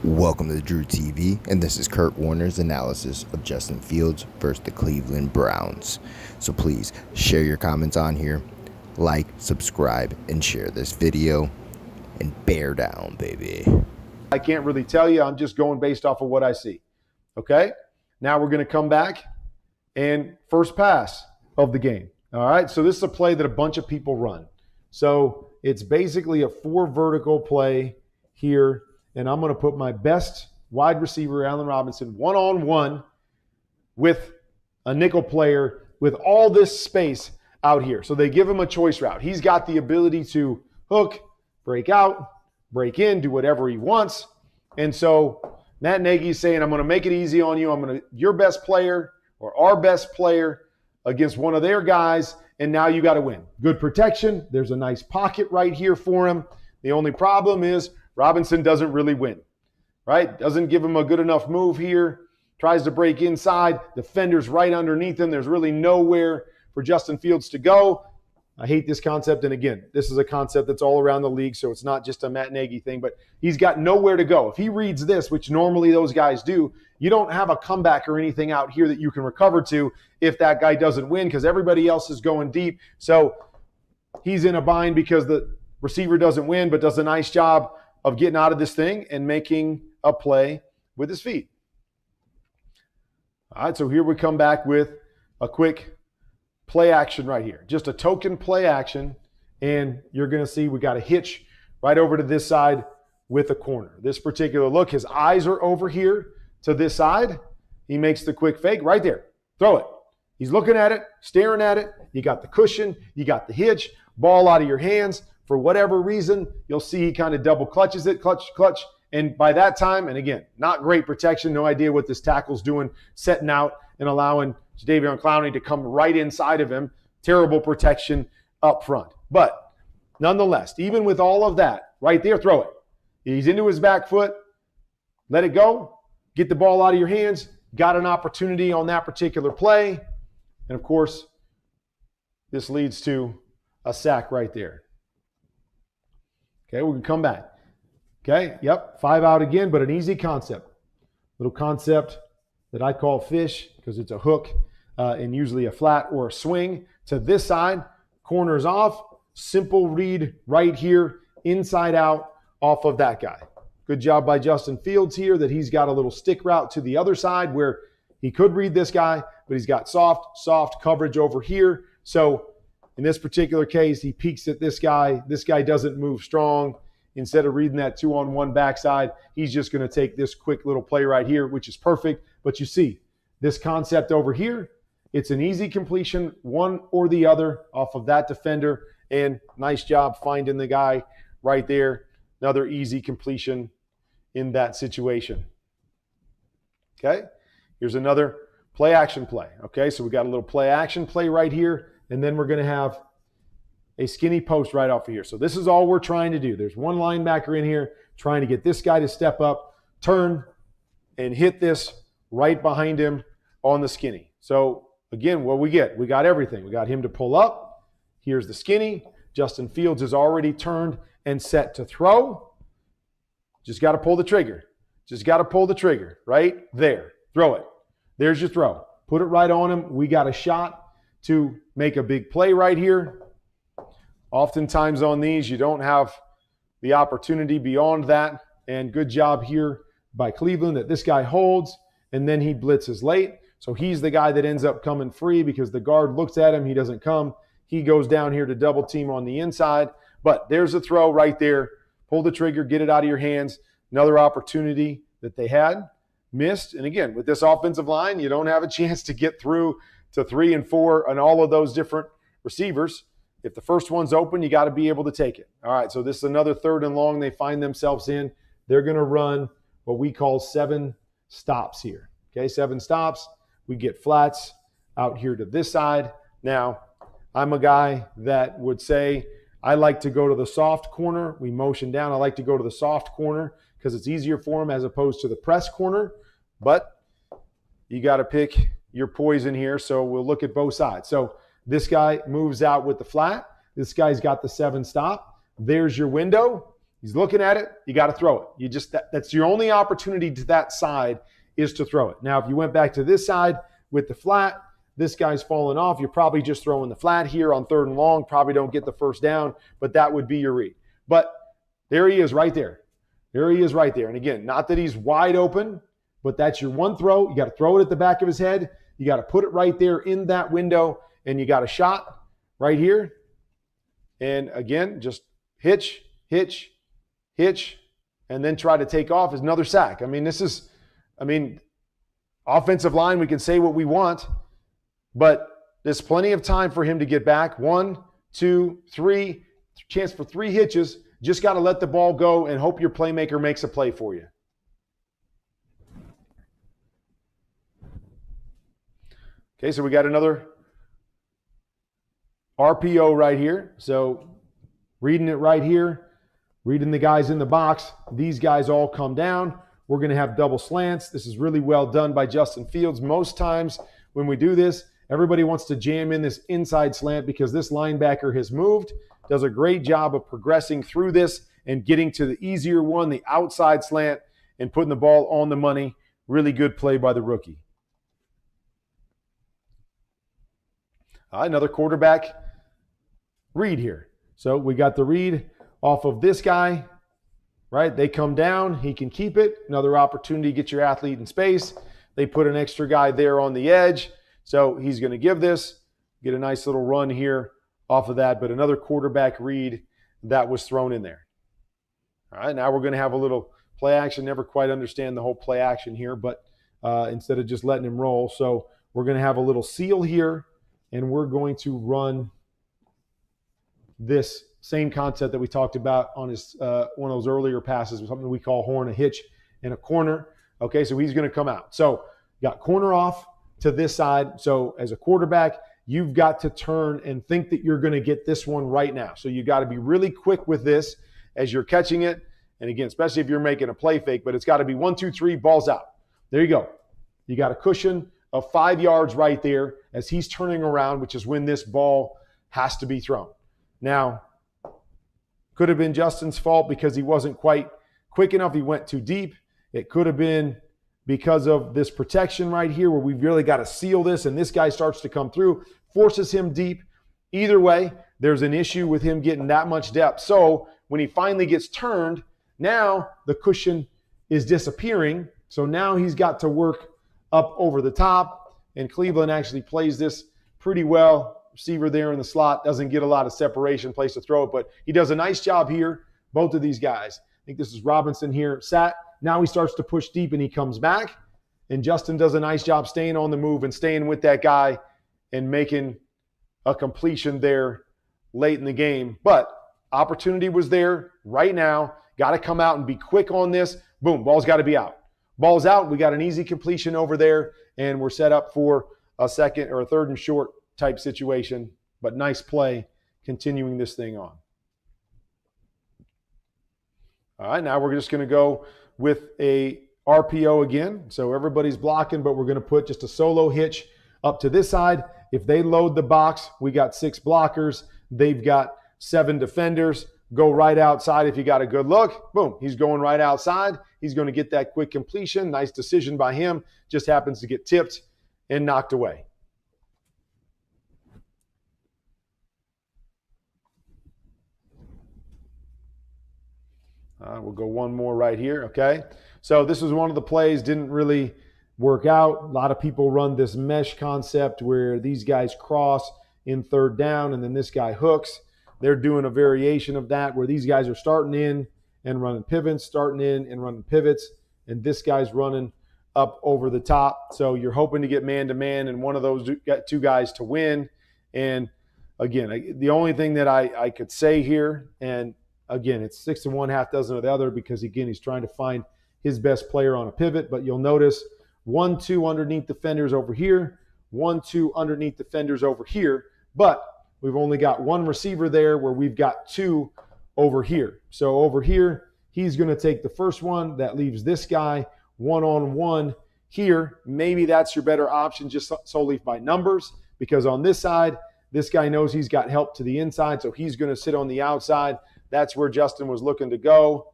Welcome to Drew TV, and this is Kurt Warner's analysis of Justin Fields versus the Cleveland Browns. So please share your comments on here, like, subscribe, and share this video, and bear down, baby. I can't really tell you. I'm just going based off of what I see. Okay? Now we're going to come back and first pass of the game. All right? So this is a play that a bunch of people run. So it's basically a 4 vertical play here. And I'm going to put my best wide receiver, Allen Robinson, one-on-one with a nickel player with all this space out here. So they give him a choice route. He's got the ability to hook, break out, break in, do whatever he wants. And so Matt Nagy is saying, I'm going to make it easy on you. Your best player or our best player against one of their guys, and now you got to win. Good protection. There's a nice pocket right here for him. The only problem is Robinson doesn't really win, right? Doesn't give him a good enough move here. Tries to break inside. Defender's right underneath him. There's really nowhere for Justin Fields to go. I hate this concept. And again, this is a concept that's all around the league, so it's not just a Matt Nagy thing, but he's got nowhere to go. If he reads this, which normally those guys do, you don't have a comeback or anything out here that you can recover to if that guy doesn't win because everybody else is going deep. So he's in a bind because the receiver doesn't win, but does a nice job of getting out of this thing and making a play with his feet. All right, so here we come back with a quick play action right here. Just a token play action, and you're going to see we got a hitch right over to this side with a corner. This particular look, his eyes are over here to this side. He makes the quick fake right there. Throw it. He's looking at it, staring at it. You got the cushion. You got the hitch. Ball out of your hands. For whatever reason, you'll see he kind of double clutches it, clutch. And by that time, and again, not great protection, no idea what this tackle's doing, setting out and allowing Jadeveon Clowney to come right inside of him. Terrible protection up front. But nonetheless, even with all of that, right there, throw it. He's into his back foot. Let it go. Get the ball out of your hands. Got an opportunity on that particular play. And of course, this leads to a sack right there. Okay, we can come back. Okay, yep, 5 out again, but an easy concept. Little concept that I call fish because it's a hook and usually a flat or a swing to this side. Corners off. Simple read right here, inside out off of that guy. Good job by Justin Fields here that he's got a little stick route to the other side where he could read this guy, but he's got soft coverage over here. So in this particular case, he peeks at this guy. This guy doesn't move strong. Instead of reading that 2-on-1 backside, he's just going to take this quick little play right here, which is perfect. But you see, this concept over here, it's an easy completion, one or the other off of that defender. And nice job finding the guy right there. Another easy completion in that situation. Okay, here's another play action play. Okay, so we got a little play action play right here. And then we're going to have a skinny post right off of here. So this is all we're trying to do. There's one linebacker in here trying to get this guy to step up, turn, and hit this right behind him on the skinny. So again, what we get? We got everything. We got him to pull up. Here's the skinny. Justin Fields is already turned and set to throw. Just got to pull the trigger. Just got to pull the trigger right there. Throw it. There's your throw. Put it right on him. We got a shot to make a big play right here. Oftentimes on these, you don't have the opportunity beyond that. And good job here by Cleveland that this guy holds, and then he blitzes late. So he's the guy that ends up coming free because the guard looks at him. He doesn't come. He goes down here to double team on the inside. But there's a throw right there. Pull the trigger, get it out of your hands. Another opportunity that they had, missed. And again, with this offensive line, you don't have a chance to get through to 3 and 4 and all of those different receivers. If the first one's open, you got to be able to take it. All right, so this is another 3rd and long they find themselves in. They're going to run what we call 7 stops here. Okay, 7 stops. We get flats out here to this side. Now, I'm a guy that would say I like to go to the soft corner. We motion down. I like to go to the soft corner because it's easier for him as opposed to the press corner. But you got to pick your poison here, so we'll look at both sides. So this guy moves out with the flat. This guy's got the 7 stop. There's your window. He's looking at it. You got to throw it. You just that's your only opportunity to that side is to throw it. Now, if you went back to this side with the flat, this guy's falling off. You're probably just throwing the flat here on 3rd and long. Probably don't get the first down, but that would be your read. But there he is right there. There he is right there. And again, not that he's wide open, but that's your one throw. You got to throw it at the back of his head. You got to put it right there in that window, and you got a shot right here. And again, just hitch, hitch, hitch, and then try to take off is another sack. Offensive line, we can say what we want, but there's plenty of time for him to get back. 1, 2, 3, chance for 3 hitches. Just got to let the ball go and hope your playmaker makes a play for you. Okay, so we got another RPO right here. So reading it right here, reading the guys in the box. These guys all come down. We're going to have double slants. This is really well done by Justin Fields. Most times when we do this, everybody wants to jam in this inside slant because this linebacker has moved, does a great job of progressing through this and getting to the easier one, the outside slant, and putting the ball on the money. Really good play by the rookie. Another quarterback read here. So we got the read off of this guy, right? They come down. He can keep it. Another opportunity to get your athlete in space. They put an extra guy there on the edge. So he's going to give this, get a nice little run here off of that. But another quarterback read that was thrown in there. All right, now we're going to have a little play action. Never quite understand the whole play action here, but instead of just letting him roll. So we're going to have a little seal here. And we're going to run this same concept that we talked about on his one of those earlier passes, something we call horn, a hitch, and a corner. Okay, so he's going to come out. So got corner off to this side. So as a quarterback, you've got to turn and think that you're going to get this one right now. So you got to be really quick with this as you're catching it. And again, especially if you're making a play fake, but it's got to be 1, 2, 3, balls out. There you go. You got a cushion of 5 yards right there as he's turning around, which is when this ball has to be thrown. Now, could have been Justin's fault because he wasn't quite quick enough. He went too deep. It could have been because of this protection right here where we've really got to seal this, and this guy starts to come through, forces him deep. Either way, there's an issue with him getting that much depth. So when he finally gets turned, now the cushion is disappearing. So now he's got to work up over the top, and Cleveland actually plays this pretty well. Receiver there in the slot doesn't get a lot of separation, place to throw it, but he does a nice job here, both of these guys. I think this is Robinson here, sat. Now he starts to push deep, and he comes back, and Justin does a nice job staying on the move and staying with that guy and making a completion there late in the game. But opportunity was there right now. Got to come out and be quick on this. Boom, ball's got to be out. Ball's out. We got an easy completion over there, and we're set up for a second or a 3rd and short type situation. But nice play, continuing this thing on. All right, now we're just going to go with a RPO again. So everybody's blocking, but we're going to put just a solo hitch up to this side. If they load the box, we got 6 blockers. They've got 7 defenders. Go right outside if you got a good look. Boom, he's going right outside. He's going to get that quick completion. Nice decision by him. Just happens to get tipped and knocked away. We'll go one more right here, okay? So this was one of the plays, didn't really work out. A lot of people run this mesh concept where these guys cross in 3rd down, and then this guy hooks. They're doing a variation of that where these guys are starting in and running pivots, starting in and running pivots, and this guy's running up over the top. So you're hoping to get man-to-man and one of those 2 guys to win. And again, the only thing that I could say here, and again, it's 6 of one, half dozen of the other because, again, he's trying to find his best player on a pivot. But you'll notice 1, 2 underneath defenders over here, 1, 2 underneath defenders over here. But we've only got 1 receiver there where we've got 2 over here. So over here, he's going to take the first one. That leaves this guy one-on-one here. Maybe that's your better option just solely by numbers because on this side, this guy knows he's got help to the inside, so he's going to sit on the outside. That's where Justin was looking to go.